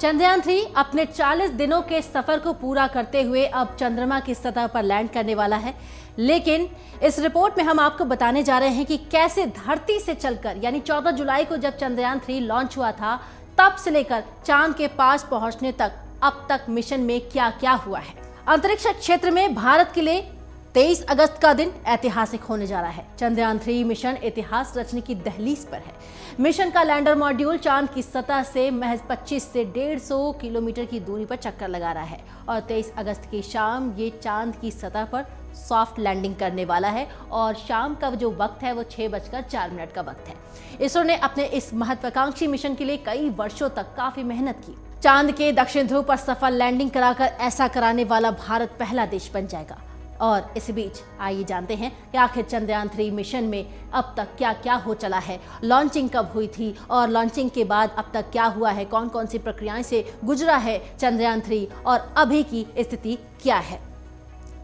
चंद्रयान 3 अपने 40 दिनों के सफर को पूरा करते हुए अब चंद्रमा की सतह पर लैंड करने वाला है। लेकिन इस रिपोर्ट में हम आपको बताने जा रहे हैं कि कैसे धरती से चलकर यानी 14 जुलाई को जब चंद्रयान 3 लॉन्च हुआ था तब से लेकर चांद के पास पहुंचने तक अब तक मिशन में क्या क्या हुआ है। अंतरिक्ष क्षेत्र में भारत के लिए 23 अगस्त का दिन ऐतिहासिक होने जा रहा है। चंद्रयान 3 मिशन इतिहास रचने की दहलीज पर है। मिशन का लैंडर मॉड्यूल चांद की सतह से महज 25 से 150 किलोमीटर की दूरी पर चक्कर लगा रहा है और 23 अगस्त की शाम ये चांद की सतह पर सॉफ्ट लैंडिंग करने वाला है और शाम का जो वक्त है वो 6:04 का वक्त है। इसरो ने अपने इस महत्वाकांक्षी मिशन के लिए कई वर्षों तक काफी मेहनत की। चांद के दक्षिण ध्रुव पर सफल लैंडिंग कराकर ऐसा कराने वाला भारत पहला देश बन जाएगा। और इसी बीच आइए जानते हैं कि आखिर चंद्रयान 3 मिशन में अब तक क्या क्या हो चला है, लॉन्चिंग कब हुई थी और लॉन्चिंग के बाद अब तक क्या हुआ है, कौन कौन सी प्रक्रियाएं से गुजरा है चंद्रयान 3 और अभी की स्थिति क्या है।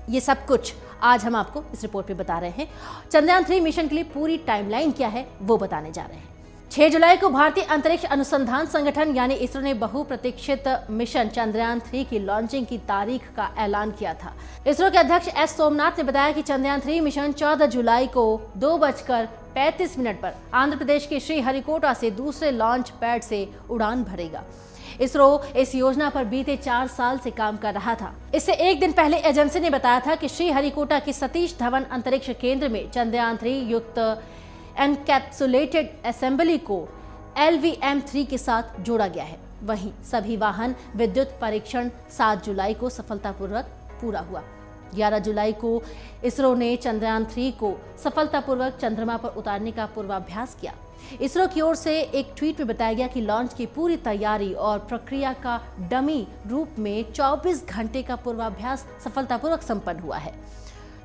ये सब कुछ आज हम आपको इस रिपोर्ट में बता रहे हैं। चंद्रयान 3 मिशन के लिए पूरी टाइमलाइन क्या है वो बताने जा रहे हैं। 6 जुलाई को भारतीय अंतरिक्ष अनुसंधान संगठन यानी इसरो ने बहुप्रतीक्षित मिशन चंद्रयान 3 की लॉन्चिंग की तारीख का ऐलान किया था। इसरो के अध्यक्ष एस सोमनाथ ने बताया कि चंद्रयान 3 मिशन 14 जुलाई को 2:35 पर आंध्र प्रदेश के श्रीहरिकोटा से दूसरे लॉन्च पैड से उड़ान भरेगा। इसरो इस योजना पर बीते 4 साल से काम कर रहा था। इससे एक दिन पहले एजेंसी ने बताया था कि श्रीहरिकोटा के सतीश धवन अंतरिक्ष केंद्र में चंद्रयान 3 युक्त एनकैप्सुलेटेड असेंबली को LVM-3 के साथ जोड़ा गया है। वहीं सभी वाहन विद्युत परीक्षण 7 जुलाई को सफलतापूर्वक पूरा हुआ। 11 जुलाई को इसरो ने चंद्रयान 3 को सफलतापूर्वक चंद्रमा पर उतारने का पूर्वाभ्यास किया। इसरो की ओर से एक ट्वीट में बताया गया कि लॉन्च की पूरी तैयारी और प्रक्रिया का डमी रूप में 24 घंटे का पूर्वाभ्यास सफलतापूर्वक संपन्न हुआ है।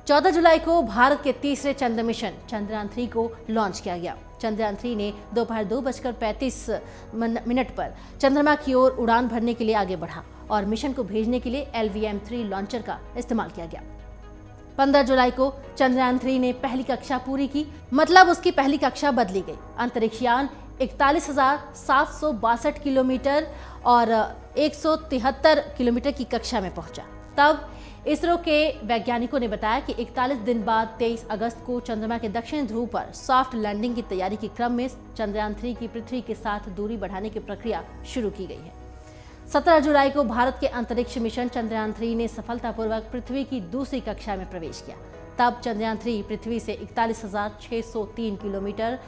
14 जुलाई को भारत के तीसरे चंद्र मिशन चंद्रयान 3 को लॉन्च किया गया। चंद्रयान 3 ने दोपहर 2:35 पर चंद्रमा की ओर उड़ान भरने के लिए आगे बढ़ा और मिशन को भेजने के लिए LVM-3 लॉन्चर का इस्तेमाल किया गया। 15 जुलाई को चंद्रयान 3 ने पहली कक्षा पूरी की, मतलब उसकी पहली कक्षा बदली गई। अंतरिक्ष यान 41,762 किलोमीटर और 173 किलोमीटर की कक्षा में पहुंचा। तब इसरो के वैज्ञानिकों ने बताया कि 41 दिन बाद 23 अगस्त को चंद्रमा के दक्षिण ध्रुव पर सॉफ्ट लैंडिंग की तैयारी के क्रम में चंद्रयान 3 की पृथ्वी के साथ दूरी बढ़ाने की प्रक्रिया शुरू की गई है। 17 जुलाई को भारत के अंतरिक्ष मिशन चंद्रयान 3 ने सफलतापूर्वक पृथ्वी की दूसरी कक्षा में प्रवेश किया। तब चंद्रयान 3 पृथ्वी से 41,603 किलोमीटर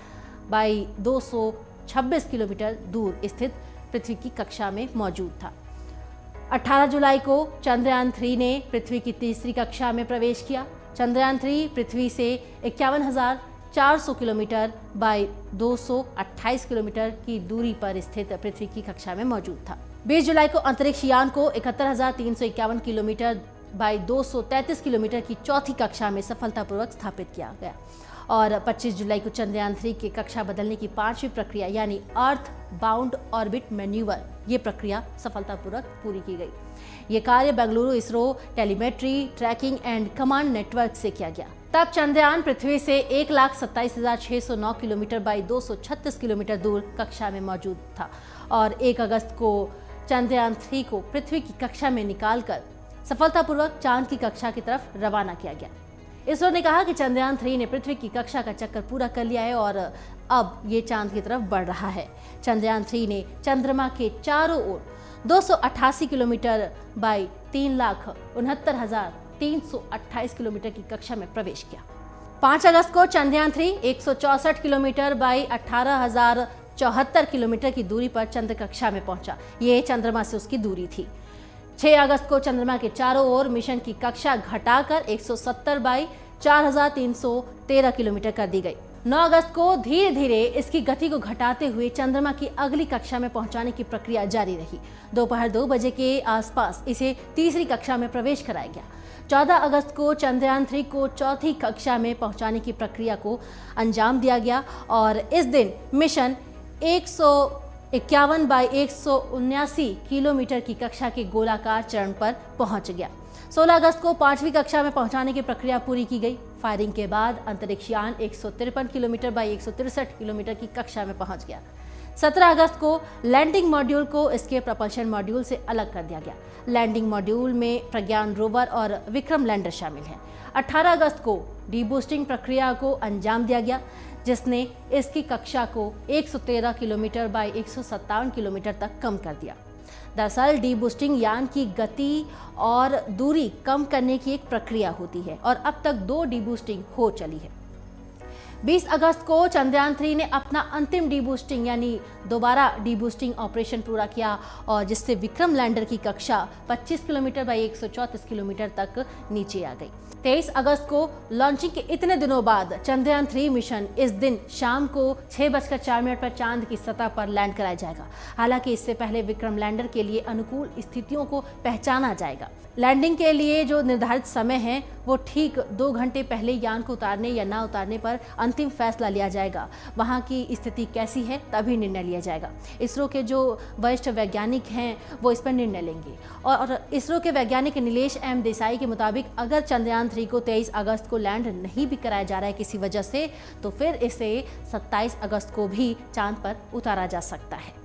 बाई 226 किलोमीटर दूर स्थित पृथ्वी की कक्षा में मौजूद था। 18 जुलाई को चंद्रयान 3 ने पृथ्वी की तीसरी कक्षा में प्रवेश किया। चंद्रयान 3 पृथ्वी से 51,400 किलोमीटर बाई 228 किलोमीटर की दूरी पर स्थित पृथ्वी की कक्षा में मौजूद था। 20 जुलाई को अंतरिक्ष यान को 71,351 किलोमीटर बाई 233 किलोमीटर की चौथी कक्षा में सफलतापूर्वक स्थापित किया गया और 25 जुलाई को चंद्रयान 3 की कक्षा बदलने की 5वीं प्रक्रिया यानी अर्थ बाउंड ऑर्बिट मैन्यूवर ये प्रक्रिया सफलतापूर्वक पूरी की गई। ये कार्य Bengaluru ISRO telemetry tracking and command network से किया गया। तब चंद्रयान पृथ्वी से 1,27,609 किलोमीटर बाई 236 किलोमीटर दूर कक्षा में मौजूद था और 1 अगस्त को चंद्रयान 3 को पृथ्वी की कक्षा में निकालकर सफलतापूर्वक चांद की कक्षा की तरफ रवाना किया गया। इसरो ने कहा कि चंद्रयान 3 ने पृथ्वी की कक्षा का चक्कर पूरा कर लिया है और अब ये चांद की तरफ बढ़ रहा है। चंद्रयान 3 ने चंद्रमा के चारों ओर 288 किलोमीटर बाई 3,69,328 किलोमीटर की कक्षा में प्रवेश किया। 5 अगस्त को चंद्रयान 3 164 किलोमीटर बाई 18,074 किलोमीटर की दूरी पर चंद्र कक्षा में पहुंचा। ये चंद्रमा से उसकी दूरी थी। 6 अगस्त को चंद्रमा के चारों ओर मिशन की कक्षा घटाकर 170 बाई 4,313 किलोमीटर कर दी गई। 9 अगस्त को धीरे धीरे इसकी गति को घटाते हुए चंद्रमा की अगली कक्षा में पहुंचाने की प्रक्रिया जारी रही। दोपहर 2 बजे के आसपास इसे तीसरी कक्षा में प्रवेश कराया गया। 14 अगस्त को चंद्रयान 3 को चौथी कक्षा में पहुंचाने की प्रक्रिया को अंजाम दिया गया और इस दिन मिशन 151 बाई 179 किलोमीटर की कक्षा के गोलाकार चरण पर पहुंच गया। 16 अगस्त को 5वीं कक्षा में पहुंचाने की प्रक्रिया पूरी की गई। फायरिंग के बाद अंतरिक्ष यान 153 किलोमीटर बाई 163 किलोमीटर की कक्षा में पहुंच गया। 17 अगस्त को लैंडिंग मॉड्यूल को इसके प्रपल्शन मॉड्यूल से अलग कर दिया गया। लैंडिंग मॉड्यूल में प्रज्ञान रोवर और विक्रम लैंडर शामिल हैं। 18 अगस्त को डीबूस्टिंग प्रक्रिया को अंजाम दिया गया, जिसने इसकी कक्षा को 113 किलोमीटर बाय 157 किलोमीटर तक कम कर दिया। दरअसल डीबूस्टिंग यान की गति और दूरी कम करने की एक प्रक्रिया होती है और अब तक 2 डीबूस्टिंग हो चली है। 20 अगस्त को चंद्रयान 3 ने अपना अंतिम डीबूस्टिंग यानी दोबारा डीबूस्टिंग ऑपरेशन पूरा किया और जिससे विक्रम लैंडर की कक्षा 25 किलोमीटर बाय 134 किलोमीटर तक नीचे आ गई। 23 अगस्त को लॉन्चिंग के इतने दिनों बाद चंद्रयान 3 मिशन इस दिन शाम को 6:04 पर चांद की सतह पर लैंड कराया जाएगा। हालांकि इससे पहले विक्रम लैंडर के लिए अनुकूल स्थितियों को पहचाना जाएगा। लैंडिंग के लिए जो निर्धारित समय है वो ठीक 2 घंटे पहले यान को उतारने या ना उतारने पर अंतिम फैसला लिया जाएगा। वहां की स्थिति कैसी है तभी निर्णय लिया जाएगा। इसरो के जो वरिष्ठ वैज्ञानिक हैं वो इस पर निर्णय लेंगे और इसरो के वैज्ञानिक नीलेश एम देसाई के मुताबिक अगर चंद्रयान 3 को 23 अगस्त को लैंड नहीं भी कराया जा रहा है किसी वजह से, तो फिर इसे 27 अगस्त को भी चांद पर उतारा जा सकता है।